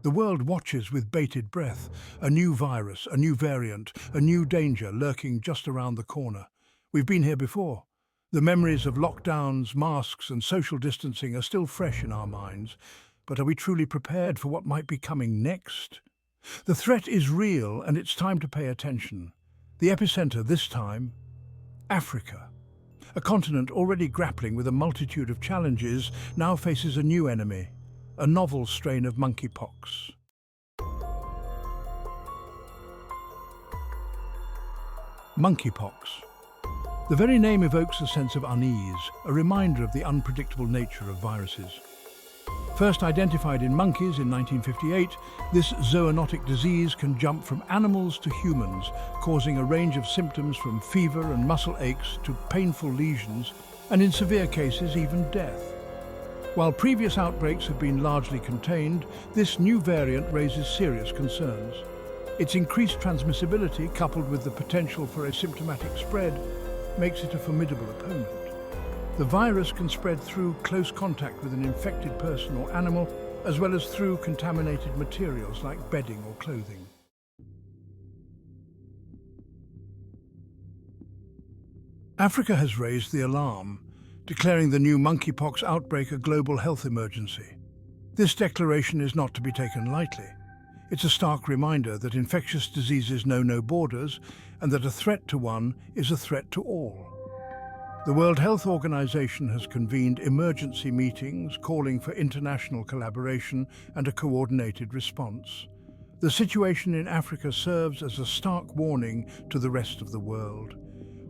The world watches with bated breath, a new virus, a new variant, a new danger lurking just around the corner. We've been here before. The memories of lockdowns, masks and social distancing are still fresh in our minds. But are we truly prepared for what might be coming next? The threat is real and it's time to pay attention. The epicenter this time, Africa. A continent already grappling with a multitude of challenges now faces a new enemy, a novel strain of monkeypox. Monkeypox. The very name evokes a sense of unease, a reminder of the unpredictable nature of viruses. First identified in monkeys in 1958, this zoonotic disease can jump from animals to humans, causing a range of symptoms from fever and muscle aches to painful lesions, and in severe cases even death. While previous outbreaks have been largely contained, this new variant raises serious concerns. Its increased transmissibility, coupled with the potential for asymptomatic spread, makes it a formidable opponent. The virus can spread through close contact with an infected person or animal, as well as through contaminated materials like bedding or clothing. Africa has raised the alarm, declaring the new monkeypox outbreak a global health emergency. This declaration is not to be taken lightly. It's a stark reminder that infectious diseases know no borders and that a threat to one is a threat to all. The World Health Organization has convened emergency meetings calling for international collaboration and a coordinated response. The situation in Africa serves as a stark warning to the rest of the world.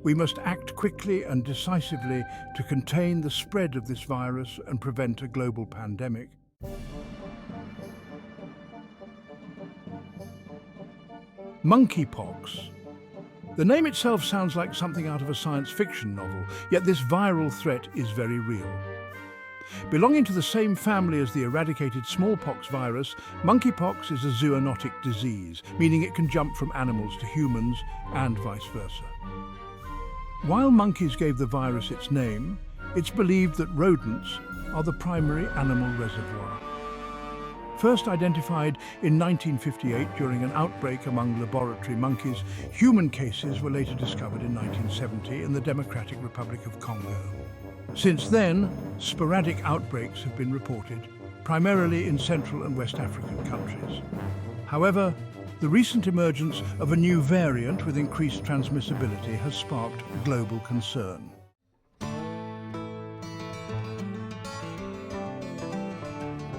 We must act quickly and decisively to contain the spread of this virus and prevent a global pandemic. Monkeypox. The name itself sounds like something out of a science fiction novel, yet this viral threat is very real. Belonging to the same family as the eradicated smallpox virus, monkeypox is a zoonotic disease, meaning it can jump from animals to humans and vice versa. While monkeys gave the virus its name, it's believed that rodents are the primary animal reservoir. First identified in 1958 during an outbreak among laboratory monkeys, human cases were later discovered in 1970 in the Democratic Republic of Congo. Since then, sporadic outbreaks have been reported, primarily in Central and West African countries. However, the recent emergence of a new variant with increased transmissibility has sparked global concern.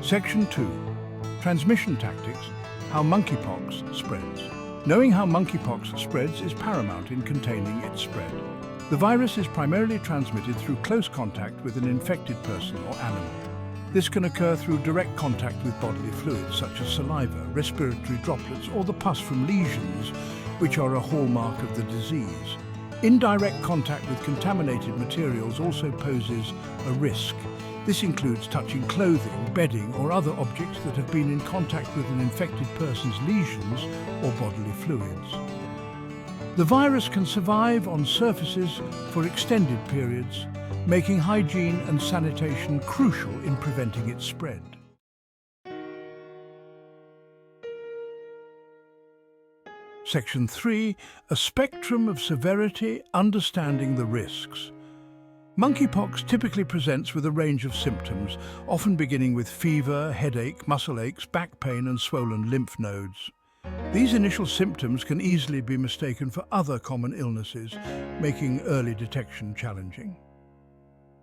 Section 2. Transmission tactics, how monkeypox spreads. Knowing how monkeypox spreads is paramount in containing its spread. The virus is primarily transmitted through close contact with an infected person or animal. This can occur through direct contact with bodily fluids such as saliva, respiratory droplets, or the pus from lesions, which are a hallmark of the disease. Indirect contact with contaminated materials also poses a risk. This includes touching clothing, bedding, or other objects that have been in contact with an infected person's lesions or bodily fluids. The virus can survive on surfaces for extended periods, making hygiene and sanitation crucial in preventing its spread. Section 3. A spectrum of severity, understanding the risks. Monkeypox typically presents with a range of symptoms, often beginning with fever, headache, muscle aches, back pain and swollen lymph nodes. These initial symptoms can easily be mistaken for other common illnesses, making early detection challenging.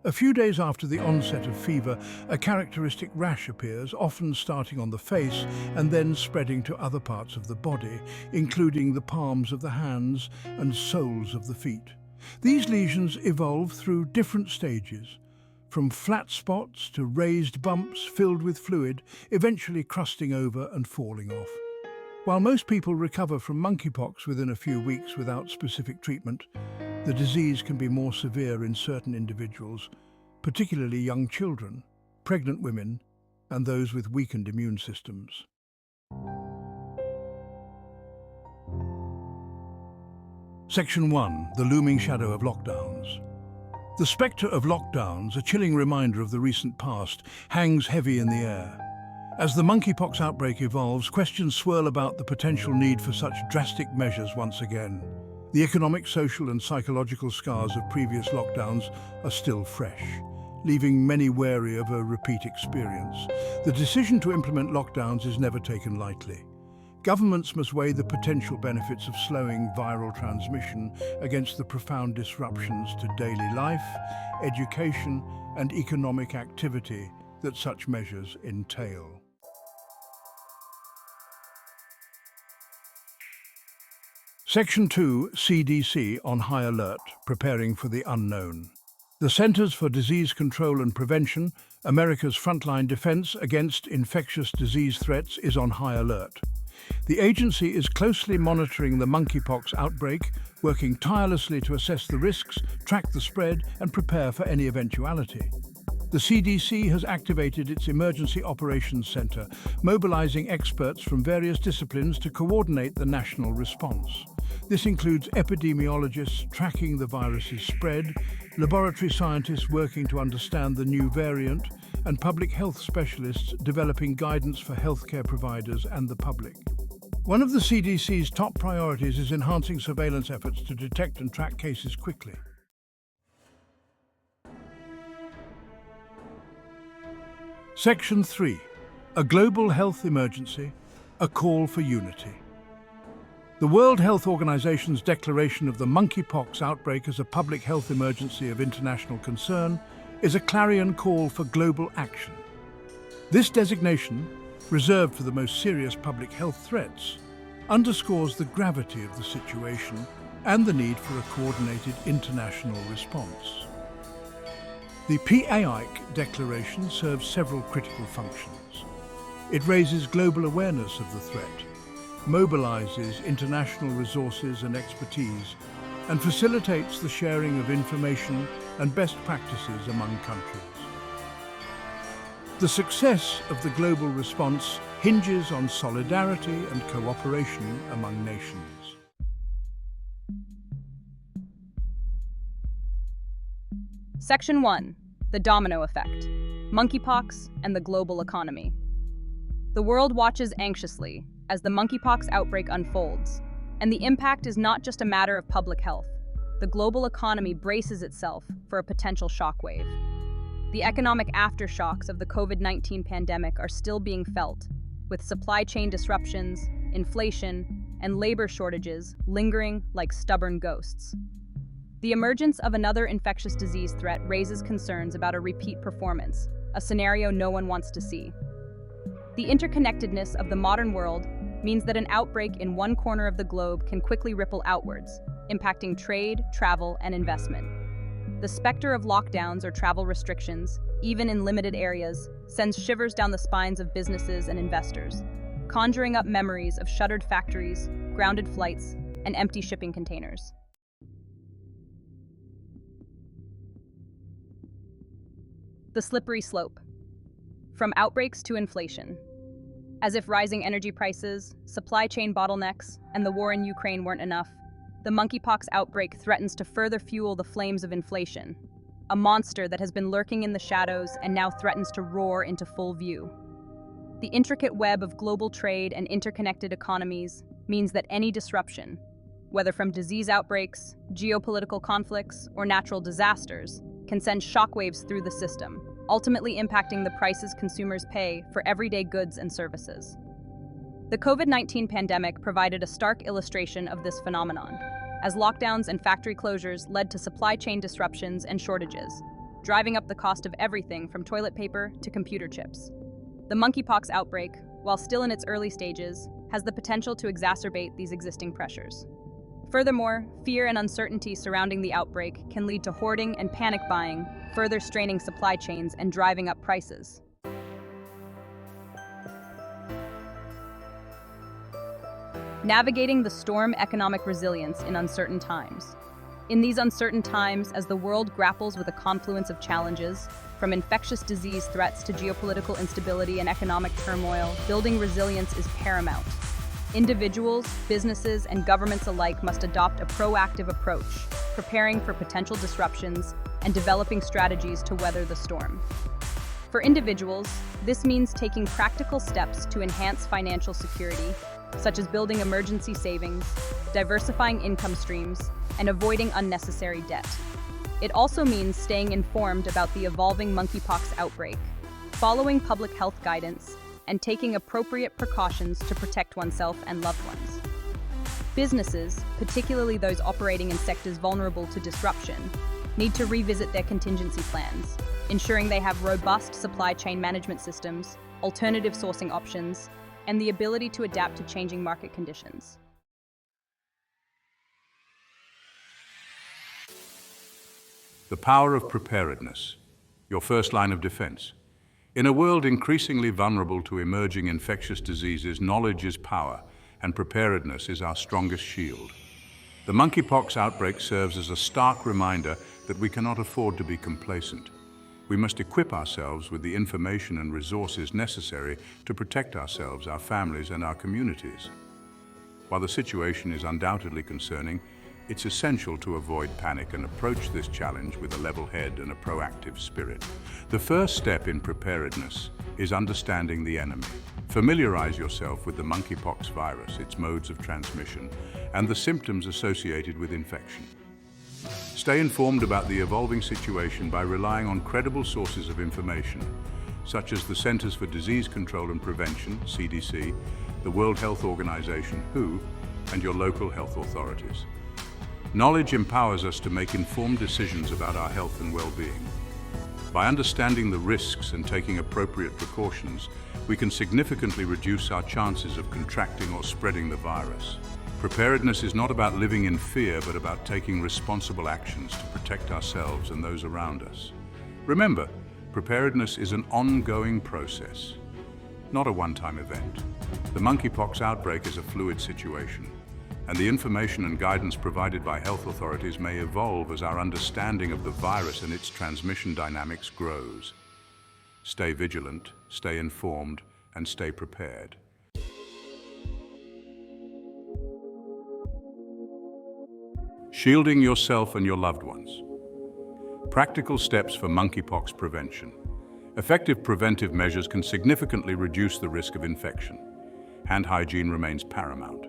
A few days after the onset of fever, a characteristic rash appears, often starting on the face and then spreading to other parts of the body, including the palms of the hands and soles of the feet. These lesions evolve through different stages, from flat spots to raised bumps filled with fluid, eventually crusting over and falling off. While most people recover from monkeypox within a few weeks without specific treatment, the disease can be more severe in certain individuals, particularly young children, pregnant women, and those with weakened immune systems. Section 1. The looming shadow of lockdowns. The spectre of lockdowns, a chilling reminder of the recent past, hangs heavy in the air. As the monkeypox outbreak evolves, questions swirl about the potential need for such drastic measures once again. The economic, social and psychological scars of previous lockdowns are still fresh, leaving many wary of a repeat experience. The decision to implement lockdowns is never taken lightly. Governments must weigh the potential benefits of slowing viral transmission against the profound disruptions to daily life, education, and economic activity that such measures entail. Section 2, CDC on high alert, preparing for the unknown. The Centers for Disease Control and Prevention, America's frontline defense against infectious disease threats, is on high alert. The agency is closely monitoring the monkeypox outbreak, working tirelessly to assess the risks, track the spread, and prepare for any eventuality. The CDC has activated its Emergency Operations Center, mobilizing experts from various disciplines to coordinate the national response. This includes epidemiologists tracking the virus's spread, laboratory scientists working to understand the new variant, and public health specialists developing guidance for healthcare providers and the public. One of the CDC's top priorities is enhancing surveillance efforts to detect and track cases quickly. Section 3. A global health emergency, a call for unity. The World Health Organization's declaration of the monkeypox outbreak as a public health emergency of international concern is a clarion call for global action. This designation, reserved for the most serious public health threats, underscores the gravity of the situation and the need for a coordinated international response. The PAIC declaration serves several critical functions. It raises global awareness of the threat, mobilizes international resources and expertise, and facilitates the sharing of information and best practices among countries. The success of the global response hinges on solidarity and cooperation among nations. Section 1. The domino effect. Monkeypox and the global economy. The world watches anxiously as the monkeypox outbreak unfolds, and the impact is not just a matter of public health. The global economy braces itself for a potential shockwave. The economic aftershocks of the COVID-19 pandemic are still being felt, with supply chain disruptions, inflation, and labor shortages lingering like stubborn ghosts. The emergence of another infectious disease threat raises concerns about a repeat performance, a scenario no one wants to see. The interconnectedness of the modern world means that an outbreak in one corner of the globe can quickly ripple outwards, impacting trade, travel, and investment. The specter of lockdowns or travel restrictions, even in limited areas, sends shivers down the spines of businesses and investors, conjuring up memories of shuttered factories, grounded flights, and empty shipping containers. The slippery slope. From outbreaks to inflation. As if rising energy prices, supply chain bottlenecks, and the war in Ukraine weren't enough, the monkeypox outbreak threatens to further fuel the flames of inflation, a monster that has been lurking in the shadows and now threatens to roar into full view. The intricate web of global trade and interconnected economies means that any disruption, whether from disease outbreaks, geopolitical conflicts, or natural disasters, can send shockwaves through the system, ultimately impacting the prices consumers pay for everyday goods and services. The COVID-19 pandemic provided a stark illustration of this phenomenon, as lockdowns and factory closures led to supply chain disruptions and shortages, driving up the cost of everything from toilet paper to computer chips. The monkeypox outbreak, while still in its early stages, has the potential to exacerbate these existing pressures. Furthermore, fear and uncertainty surrounding the outbreak can lead to hoarding and panic buying, further straining supply chains and driving up prices. Navigating the storm economic resilience in uncertain times. In these uncertain times, as the world grapples with a confluence of challenges, from infectious disease threats to geopolitical instability and economic turmoil, building resilience is paramount. Individuals, businesses, and governments alike must adopt a proactive approach, preparing for potential disruptions and developing strategies to weather the storm. For individuals, this means taking practical steps to enhance financial security, such as building emergency savings, diversifying income streams, and avoiding unnecessary debt. It also means staying informed about the evolving monkeypox outbreak, following public health guidance, and taking appropriate precautions to protect oneself and loved ones. Businesses, particularly those operating in sectors vulnerable to disruption, need to revisit their contingency plans, ensuring they have robust supply chain management systems, alternative sourcing options, and the ability to adapt to changing market conditions. The power of preparedness, your first line of defense. In a world increasingly vulnerable to emerging infectious diseases, knowledge is power, and preparedness is our strongest shield. The monkeypox outbreak serves as a stark reminder that we cannot afford to be complacent. We must equip ourselves with the information and resources necessary to protect ourselves, our families, and our communities. While the situation is undoubtedly concerning, it's essential to avoid panic and approach this challenge with a level head and a proactive spirit. The first step in preparedness is understanding the enemy. Familiarize yourself with the monkeypox virus, its modes of transmission, and the symptoms associated with infection. Stay informed about the evolving situation by relying on credible sources of information, such as the Centers for Disease Control and Prevention, CDC, the World Health Organization, WHO, and your local health authorities. Knowledge empowers us to make informed decisions about our health and well-being. By understanding the risks and taking appropriate precautions, we can significantly reduce our chances of contracting or spreading the virus. Preparedness is not about living in fear, but about taking responsible actions to protect ourselves and those around us. Remember, preparedness is an ongoing process, not a one-time event. The monkeypox outbreak is a fluid situation, and the information and guidance provided by health authorities may evolve as our understanding of the virus and its transmission dynamics grows. Stay vigilant, stay informed, and stay prepared. Shielding yourself and your loved ones. Practical steps for monkeypox prevention. Effective preventive measures can significantly reduce the risk of infection. Hand hygiene remains paramount.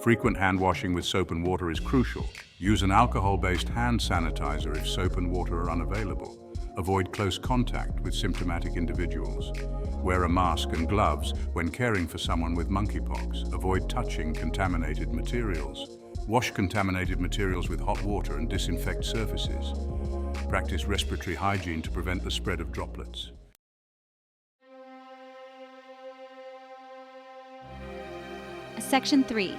Frequent hand washing with soap and water is crucial. Use an alcohol-based hand sanitizer if soap and water are unavailable. Avoid close contact with symptomatic individuals. Wear a mask and gloves when caring for someone with monkeypox. Avoid touching contaminated materials. Wash contaminated materials with hot water and disinfect surfaces. Practice respiratory hygiene to prevent the spread of droplets. Section 3.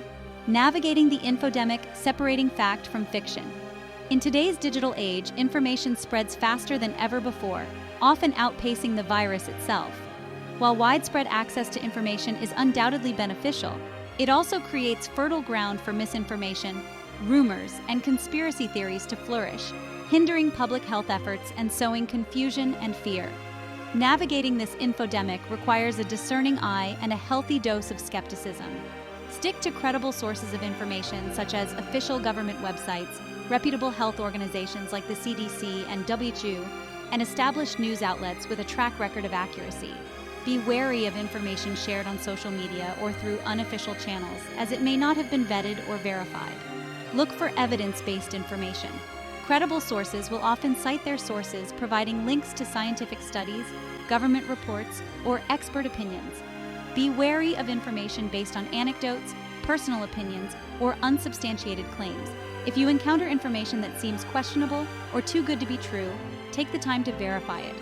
Navigating the infodemic, separating fact from fiction. In today's digital age, information spreads faster than ever before, often outpacing the virus itself. While widespread access to information is undoubtedly beneficial, it also creates fertile ground for misinformation, rumors, and conspiracy theories to flourish, hindering public health efforts and sowing confusion and fear. Navigating this infodemic requires a discerning eye and a healthy dose of skepticism. Stick to credible sources of information such as official government websites, reputable health organizations like the CDC and WHO, and established news outlets with a track record of accuracy. Be wary of information shared on social media or through unofficial channels, as it may not have been vetted or verified. Look for evidence-based information. Credible sources will often cite their sources, providing links to scientific studies, government reports, or expert opinions. Be wary of information based on anecdotes, personal opinions, or unsubstantiated claims. If you encounter information that seems questionable or too good to be true, take the time to verify it.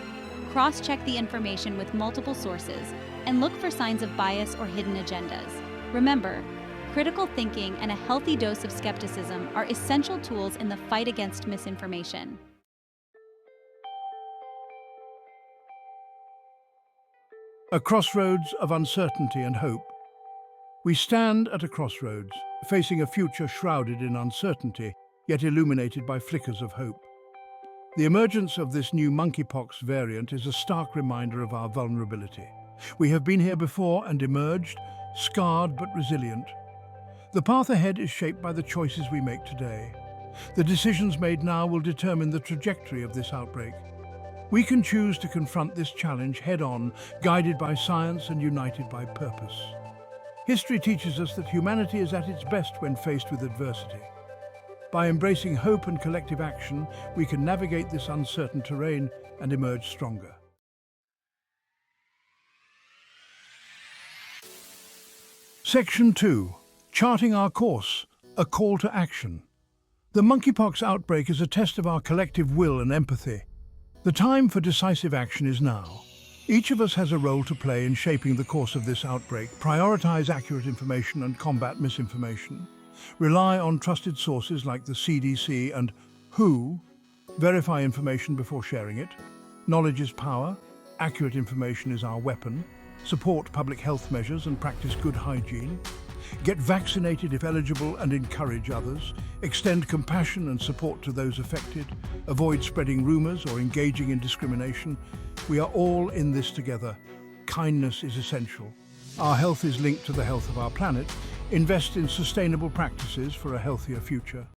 Cross-check the information with multiple sources and look for signs of bias or hidden agendas. Remember, critical thinking and a healthy dose of skepticism are essential tools in the fight against misinformation. A crossroads of uncertainty and hope. We stand at a crossroads, facing a future shrouded in uncertainty, yet illuminated by flickers of hope. The emergence of this new monkeypox variant is a stark reminder of our vulnerability. We have been here before and emerged, scarred but resilient. The path ahead is shaped by the choices we make today. The decisions made now will determine the trajectory of this outbreak. We can choose to confront this challenge head-on, guided by science and united by purpose. History teaches us that humanity is at its best when faced with adversity. By embracing hope and collective action, we can navigate this uncertain terrain and emerge stronger. Section 2. Charting our course, a call to action. The monkeypox outbreak is a test of our collective will and empathy. The time for decisive action is now. Each of us has a role to play in shaping the course of this outbreak. Prioritize accurate information and combat misinformation. Rely on trusted sources like the CDC and WHO. Verify information before sharing it. Knowledge is power. Accurate information is our weapon. Support public health measures and practice good hygiene. Get vaccinated if eligible and encourage others. Extend compassion and support to those affected. Avoid spreading rumors or engaging in discrimination. We are all in this together. Kindness is essential. Our health is linked to the health of our planet. Invest in sustainable practices for a healthier future.